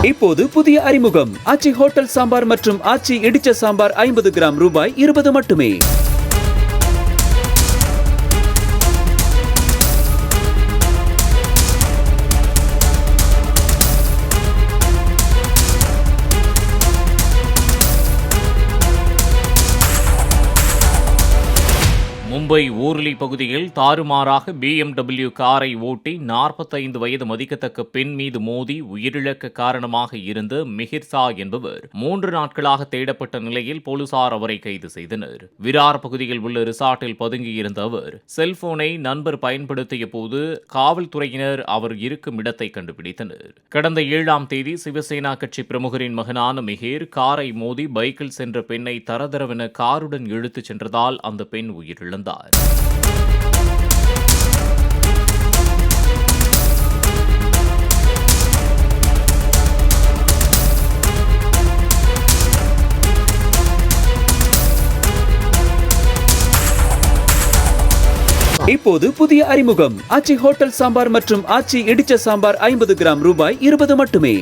இப்போது புதிய அறிமுகம் ஆச்சி ஹோட்டல் சாம்பார் மற்றும் ஆச்சி இடிச்ச சாம்பார் 50 கிராம் ரூபாய் 20 மட்டுமே. மும்பை ஊர்லி பகுதியில் தாறுமாறாக BMW காரை ஓட்டி 45 வயது மதிக்கத்தக்க பெண் மீது மோதி உயிரிழக்க காரணமாக இருந்த மிஹிர் ஷா என்பவர் 3 நாட்களாக தேடப்பட்ட நிலையில் போலீசார் அவரை கைது செய்தனர். விரார் பகுதியில் உள்ள ரிசார்ட்டில் பதுங்கியிருந்த அவர் செல்போனை நண்பர் பயன்படுத்திய போது காவல்துறையினர் அவர் இருக்கும் இடத்தை கண்டுபிடித்தனர். கடந்த 7ஆம் தேதி சிவசேனா கட்சி பிரமுகரின் மகனான மிஹிர் காரை மோதி பைக்கில் சென்ற பெண்ணை தரதரவென காருடன் இழுத்துச் சென்றதால் அந்த பெண் உயிரிழந்தார். இப்போது புதிய அறிமுகம் ஆச்சி ஹோட்டல் சாம்பார் மற்றும் ஆச்சி இடிச்ச சாம்பார் 50 கிராம் ரூபாய் 20 மட்டுமே.